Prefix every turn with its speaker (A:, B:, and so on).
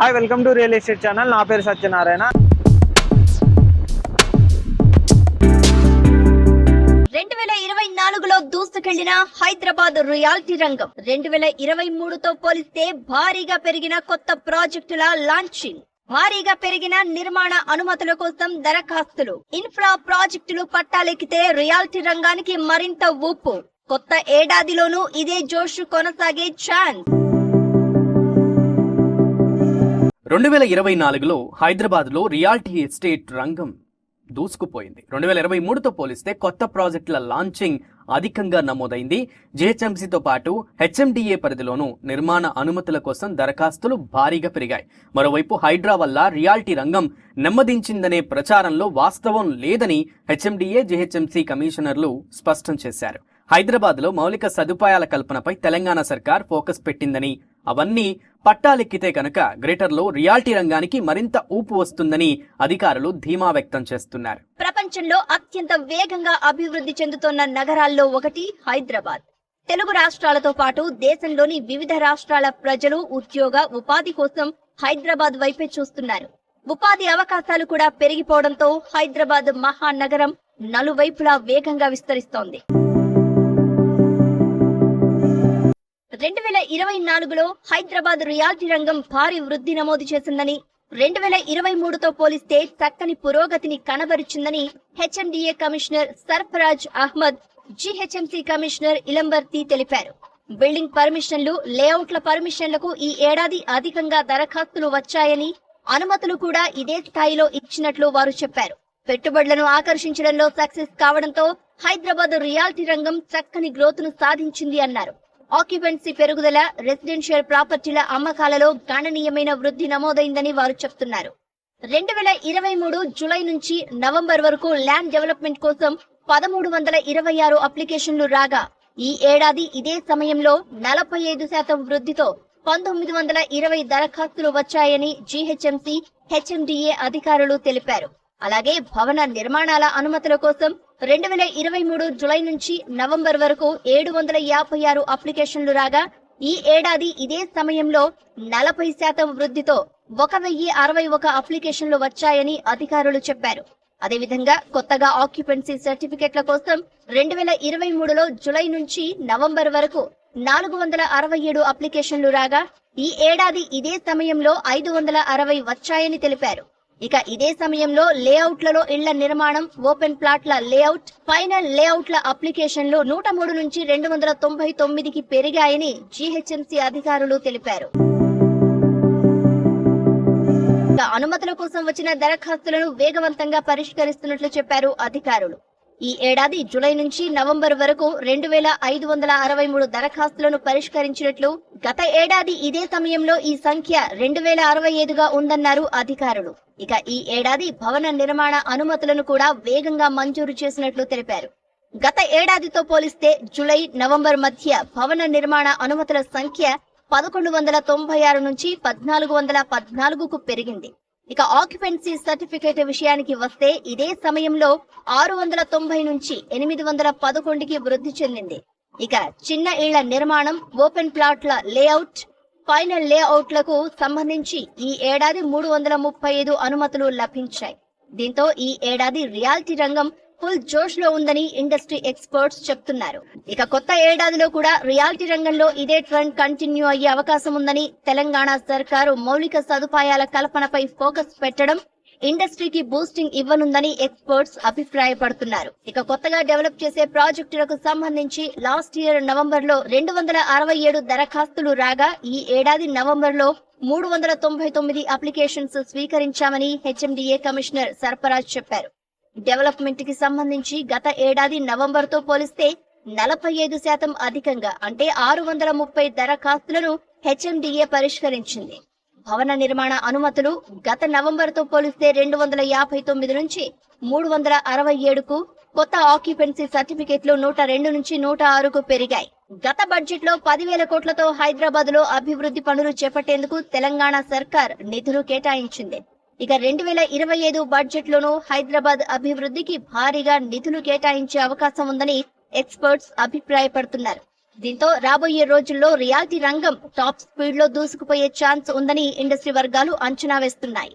A: Hi welcome to real estate channel. నా పేరు Satyanarayana.
B: 2024లో దూసుకెళ్లిన Hyderabad reality రంగం 2023తో పోలిస్తే భారీగా పెరిగిన కొత్త ప్రాజెక్టుల లాంచింగ్, భారీగా పెరిగిన నిర్మాణ అనుమతుల కోసం దరఖాస్తులు, ఇన్ఫ్రా ప్రాజెక్టులు పట్టాలెక్కితే రియాలిటీ రంగానికి మరింత ఊపు. కొత్త ఏడాదిలోనూ ఇదే జోష్ కొనసాగే ఛాన్స్.
C: 2024లో హైదరాబాద్లో రియాలిటీ ఎస్టేట్ రంగం దూసుకుపోయింది. 2023తో పోలిస్తే కొత్త ప్రాజెక్టుల లాంచింగ్ అధికంగా నమోదైంది. జిహెచ్ఎంసీతో పాటు హెచ్ఎండిఏ పరిధిలోనూ నిర్మాణ అనుమతుల కోసం దరఖాస్తులు భారీగా పెరిగాయి. మరోవైపు హైడ్రా వల్ల రియాలిటీ రంగం నెమ్మదించిందనే ప్రచారంలో వాస్తవం లేదని హెచ్ఎండిఏ జిహెచ్ఎంసీ కమిషనర్లు స్పష్టం చేశారు. హైదరాబాద్లో మౌలిక సదుపాయాల కల్పనపై తెలంగాణ సర్కార్ ఫోకస్ పెట్టిందని, అవన్నీ పట్టాలెక్కితే కనుక గ్రేటర్లో రియాలిటీ రంగానికి మరింత ఊపు వస్తుందని అధికారులు ధీమా వ్యక్తం చేస్తున్నారు.
B: ప్రపంచంలో అత్యంత వేగంగా అభివృద్ధి చెందుతున్న నగరాల్లో ఒకటి హైదరాబాద్. తెలుగు రాష్ట్రాలతో పాటు దేశంలోని వివిధ రాష్ట్రాల ప్రజలు ఉద్యోగ ఉపాధి కోసం హైదరాబాద్ వైపే చూస్తున్నారు. ఉపాధి అవకాశాలు కూడా పెరిగిపోవడంతో హైదరాబాద్ మహానగరం నలువైపులా వేగంగా విస్తరిస్తోంది. 2024లో హైదరాబాద్ రియాలిటీ రంగం భారీ వృద్ధి నమోదు చేసిందని, 2023తో పోలిస్తే చక్కని పురోగతిని కనబరిచిందని HMDA commissioner Sarfaraz Ahmed, GHMC commissioner Ilambarthi తెలిపారు. బిల్డింగ్ పర్మిషన్లు, లేఅవుట్ల పర్మిషన్లకు ఈ ఏడాది అధికంగా దరఖాస్తులు వచ్చాయని, అనుమతులు కూడా ఇదే స్థాయిలో ఇచ్చినట్లు వారు చెప్పారు. పెట్టుబడులను ఆకర్షించడంలో సక్సెస్ కావడంతో హైదరాబాద్ రియాలిటీ రంగం చక్కని గ్రోత్ ను సాధించింది అన్నారు. ఆక్యుపెన్సీ పెరుగుదల, రెసిడెన్షియల్ ప్రాపర్టీల అమ్మకాలలో గణనీయమైన వృద్ధి నమోదైందని వారు చెప్తున్నారు. 2023 జూలై నుంచి నవంబర్ వరకు ల్యాండ్ డెవలప్మెంట్ కోసం 1326 అప్లికేషన్లు రాగా, ఈ ఏడాది ఇదే సమయంలో 45% వృద్ధితో 1920 దరఖాస్తులు వచ్చాయని జిహెచ్ఎంసీ, హెచ్ఎండిఏ అధికారులు తెలిపారు. అలాగే భవన నిర్మాణాల అనుమతుల కోసం 2023 జూలై నుంచి నవంబర్ వరకు 756 అప్లికేషన్లు రాగా, ఈ ఏడాది ఇదే సమయంలో 40% వృద్ధితో 1061 అప్లికేషన్లు వచ్చాయని అధికారులు చెప్పారు. అదేవిధంగా కొత్తగా ఆక్యుపెన్సీ సర్టిఫికెట్ల కోసం 2023లో జూలై నుంచి నవంబర్ వరకు 467 అప్లికేషన్లు రాగా, ఈ ఏడాది ఇదే సమయంలో 560 వచ్చాయని తెలిపారు. ఇక ఇదే సమయంలో లేఅవుట్లలో ఇళ్ల నిర్మాణం, ఓపెన్ ప్లాట్ల లేఅవుట్, ఫైనల్ లేఅవుట్ల అప్లికేషన్లు 103 నుంచి 299కి పెరిగాయని జిహెచ్ఎంసీ అధికారులు తెలిపారు. అనుమతుల కోసం వచ్చిన దరఖాస్తులను వేగవంతంగా పరిష్కరిస్తున్నట్లు చెప్పారు అధికారులు. ఈ ఏడాది జూలై నుంచి నవంబర్ వరకు 2563 దరఖాస్తులను పరిష్కరించినట్లు, గత ఏడాది ఇదే సమయంలో ఈ సంఖ్య 2065గా ఉందన్నారు అధికారులు. ఇక ఈ ఏడాది భవన నిర్మాణ అనుమతులను కూడా వేగంగా మంజూరు చేసినట్లు తెలిపారు. గత ఏడాదితో పోలిస్తే జూలై, నవంబర్ మధ్య భవన నిర్మాణ అనుమతుల సంఖ్య 1196 నుంచి 1414కు పెరిగింది. ఇక ఆక్యుపెన్సీ సర్టిఫికేట్ విషయానికి వస్తే ఇదే సమయంలో 690 నుంచి 811కి వృద్ధి చెందింది. ఇక చిన్న ఇళ్ల నిర్మాణం, ఓపెన్ ప్లాట్ల లేఅవుట్, ఫైనల్ లేఅవుట్లకు సంబంధించి ఈ ఏడాది 335 అనుమతులు లభించాయి. దీంతో ఈ ఏడాది రియాలిటీ రంగం ఫుల్ జోష్ లో ఉందని ఇండస్ట్రీ ఎక్స్పర్ట్స్ చెప్తున్నారు. ఇక కొత్త ఏడాదిలో కూడా రియాలిటీ రంగంలో ఇదే ట్రెండ్ కంటిన్యూ అయ్యే అవకాశం ఉందని, తెలంగాణ సర్కారు మౌలిక సదుపాయాల కల్పనపై ఫోకస్ పెట్టడం ఇండస్ట్రీకి బూస్టింగ్ ఇవ్వనుందని ఎక్స్పర్ట్స్ అభిప్రాయపడుతున్నారు. ఇక కొత్తగా డెవలప్ చేసే ప్రాజెక్టులకు సంబంధించి లాస్ట్ ఇయర్ నవంబర్ లో 267 దరఖాస్తులు రాగా, ఈ ఏడాది నవంబర్ లో 399 అప్లికేషన్స్ స్వీకరించామని హెచ్ఎండిఏ కమిషనర్ సర్ఫరాజ్ చెప్పారు. డెవలప్మెంట్ కి సంబంధించి గత ఏడాది నవంబర్ తో పోలిస్తే 45% అధికంగా, అంటే 630 దరఖాస్తులను హెచ్ఎండిఏ పరిష్కరించింది. భవన నిర్మాణ అనుమతులు గత నవంబర్ తో పోలిస్తే 259 నుంచి 367కు, కొత్త ఆక్యుపెన్సీ సర్టిఫికెట్లు 102 నుంచి 106కు పెరిగాయి. గత బడ్జెట్ లో 10,000 కోట్లతో హైదరాబాద్ లో అభివృద్ధి పనులు చేపట్టేందుకు తెలంగాణ సర్కార్ నిధులు కేటాయించింది. ఇక 2025 బడ్జెట్ లోనూ హైదరాబాద్ అభివృద్ధికి భారీగా నిధులు కేటాయించే అవకాశం ఉందని ఎక్స్పర్ట్స్ అభిప్రాయపడుతున్నారు. దీంతో రాబోయే రోజుల్లో రియాలిటీ రంగం టాప్ స్పీడ్ లో దూసుకుపోయే ఛాన్స్ ఉందని ఇండస్ట్రీ వర్గాలు అంచనా వేస్తున్నాయి.